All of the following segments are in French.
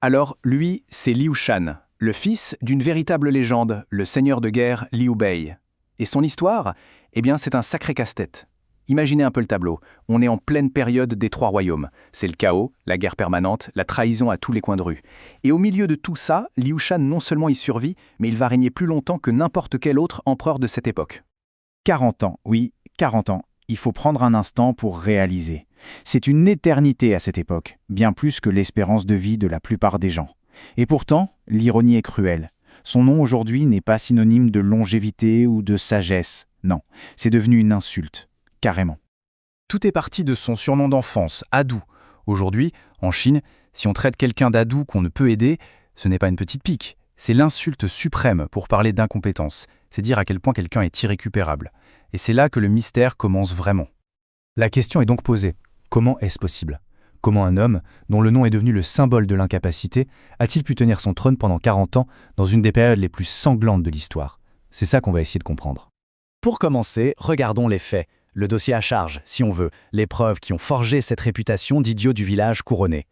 Alors, lui, c'est Liu Shan, le fils d'une véritable légende, le seigneur de guerre Liu Bei. Et son histoire, eh bien, c'est un sacré casse-tête. Imaginez un peu le tableau. On est en pleine période des trois royaumes. C'est le chaos, la guerre permanente, la trahison à tous les coins de rue. Et au milieu de tout ça, Liu Shan non seulement y survit, mais il va régner plus longtemps que n'importe quel autre empereur de cette époque. 40 ans, oui, 40 ans. Il faut prendre un instant pour réaliser. C'est une éternité à cette époque, bien plus que l'espérance de vie de la plupart des gens. Et pourtant, l'ironie est cruelle. Son nom aujourd'hui n'est pas synonyme de longévité ou de sagesse. Non, c'est devenu une insulte. Carrément. Tout est parti de son surnom d'enfance, Adu. Aujourd'hui, en Chine, si on traite quelqu'un d'Adu qu'on ne peut aider, ce n'est pas une petite pique. C'est l'insulte suprême pour parler d'incompétence. C'est dire à quel point quelqu'un est irrécupérable. Et c'est là que le mystère commence vraiment. La question est donc posée. Comment est-ce possible ? Comment un homme, dont le nom est devenu le symbole de l'incapacité, a-t-il pu tenir son trône pendant 40 ans dans une des périodes les plus sanglantes de l'histoire ? C'est ça qu'on va essayer de comprendre. Pour commencer, regardons les faits. Le dossier à charge, si on veut, les preuves qui ont forgé cette réputation d'idiot du village couronné.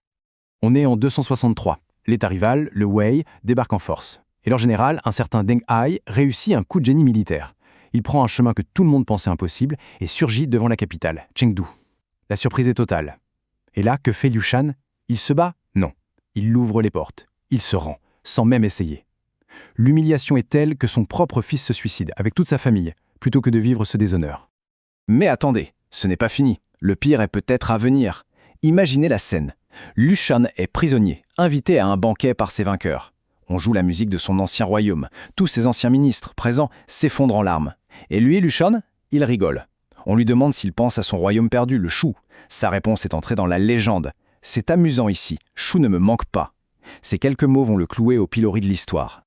On est en 263. L'État rival, le Wei, débarque en force. Et leur général, un certain Deng Ai, réussit un coup de génie militaire. Il prend un chemin que tout le monde pensait impossible et surgit devant la capitale, Chengdu. La surprise est totale. Et là, que fait Liu Shan ? Il se bat ? Non. Il ouvre les portes. Il se rend, sans même essayer. L'humiliation est telle que son propre fils se suicide, avec toute sa famille, plutôt que de vivre ce déshonneur. Mais attendez, ce n'est pas fini. Le pire est peut-être à venir. Imaginez la scène. Liu Shan est prisonnier, invité à un banquet par ses vainqueurs. On joue la musique de son ancien royaume. Tous ses anciens ministres présents s'effondrent en larmes. Et lui, Liu Shan, il rigole. On lui demande s'il pense à son royaume perdu, le Shu. Sa réponse est entrée dans la légende. C'est amusant ici, Shu ne me manque pas. Ces quelques mots vont le clouer au pilori de l'histoire.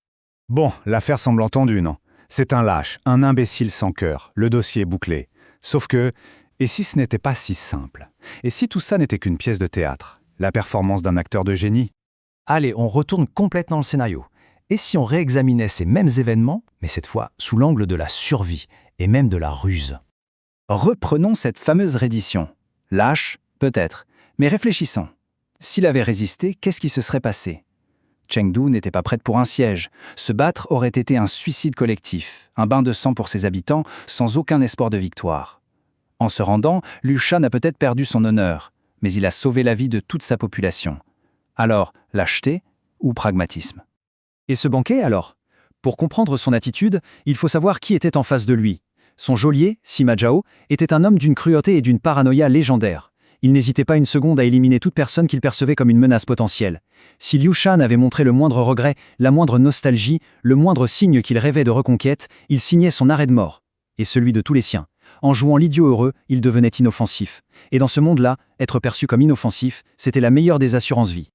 Bon, l'affaire semble entendue, non ? C'est un lâche, un imbécile sans cœur. Le dossier est bouclé. Sauf que, et si ce n'était pas si simple ? Et si tout ça n'était qu'une pièce de théâtre ? La performance d'un acteur de génie ? Allez, on retourne complètement le scénario. Et si on réexaminait ces mêmes événements, mais cette fois sous l'angle de la survie et même de la ruse ? Reprenons cette fameuse reddition. Lâche, peut-être, mais réfléchissons. S'il avait résisté, qu'est-ce qui se serait passé ? Chengdu n'était pas prête pour un siège. Se battre aurait été un suicide collectif, un bain de sang pour ses habitants, sans aucun espoir de victoire. En se rendant, Liu Shan a peut-être perdu son honneur, mais il a sauvé la vie de toute sa population. Alors, lâcheté ou pragmatisme ? Et ce banquet, alors ? Pour comprendre son attitude, il faut savoir qui était en face de lui. Son geôlier, Sima Zhao, était un homme d'une cruauté et d'une paranoïa légendaires. Il n'hésitait pas une seconde à éliminer toute personne qu'il percevait comme une menace potentielle. Si Liu Shan avait montré le moindre regret, la moindre nostalgie, le moindre signe qu'il rêvait de reconquête, il signait son arrêt de mort, et celui de tous les siens. En jouant l'idiot heureux, il devenait inoffensif. Et dans ce monde-là, être perçu comme inoffensif, c'était la meilleure des assurances-vie.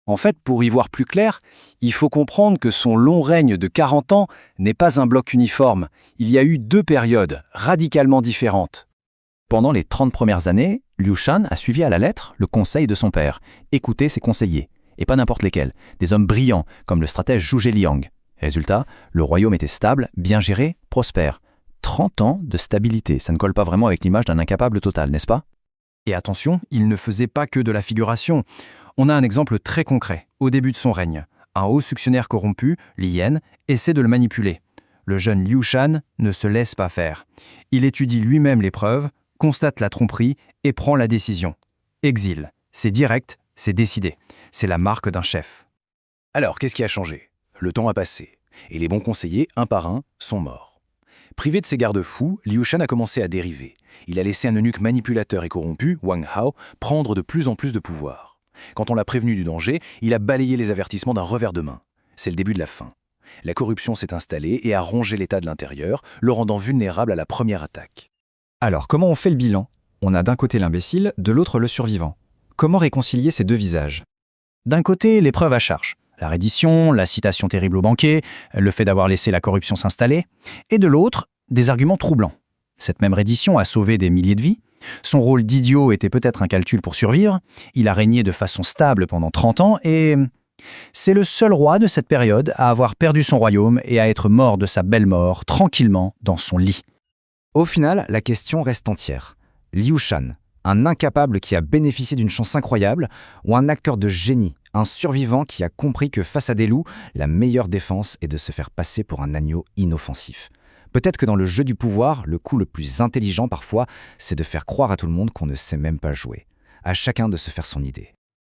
En fait, pour y voir plus clair, il faut comprendre que son long règne de 40 ans n'est pas un bloc uniforme. Il y a eu deux périodes, radicalement différentes. Pendant les 30 premières années, Liu Shan a suivi à la lettre le conseil de son père, écouter ses conseillers, et pas n'importe lesquels, des hommes brillants comme le stratège Zhu Zheliang. Résultat, le royaume était stable, bien géré, prospère. 30 ans de stabilité, ça ne colle pas vraiment avec l'image d'un incapable total, n'est-ce pas ? Et attention, il ne faisait pas que de la figuration. On a un exemple très concret, au début de son règne. Un haut successionnaire corrompu, Li Yan, essaie de le manipuler. Le jeune Liu Shan ne se laisse pas faire. Il étudie lui-même les preuves, constate la tromperie et prend la décision. Exil, c'est direct, c'est décidé. C'est la marque d'un chef. Alors, qu'est-ce qui a changé ? Le temps a passé, et les bons conseillers, un par un, sont morts. Privé de ses garde-fous, Liu Shan a commencé à dériver. Il a laissé un eunuque manipulateur et corrompu, Wang Hao, prendre de plus en plus de pouvoir. Quand on l'a prévenu du danger, il a balayé les avertissements d'un revers de main. C'est le début de la fin. La corruption s'est installée et a rongé l'État de l'intérieur, le rendant vulnérable à la première attaque. Alors, comment on fait le bilan ? On a d'un côté l'imbécile, de l'autre le survivant. Comment réconcilier ces deux visages ? D'un côté, les preuves à charge. La reddition, la citation terrible au banquet, le fait d'avoir laissé la corruption s'installer. Et de l'autre, des arguments troublants. Cette même reddition a sauvé des milliers de vies. Son rôle d'idiot était peut-être un calcul pour survivre. Il a régné de façon stable pendant 30 ans et c'est le seul roi de cette période à avoir perdu son royaume et à être mort de sa belle mort tranquillement dans son lit. Au final, la question reste entière. Liu Shan, Un incapable qui a bénéficié d'une chance incroyable, ou un acteur de génie, un survivant qui a compris que face à des loups, la meilleure défense est de se faire passer pour un agneau inoffensif. Peut-être que dans le jeu du pouvoir, le coup le plus intelligent parfois, c'est de faire croire à tout le monde qu'on ne sait même pas jouer. À chacun de se faire son idée.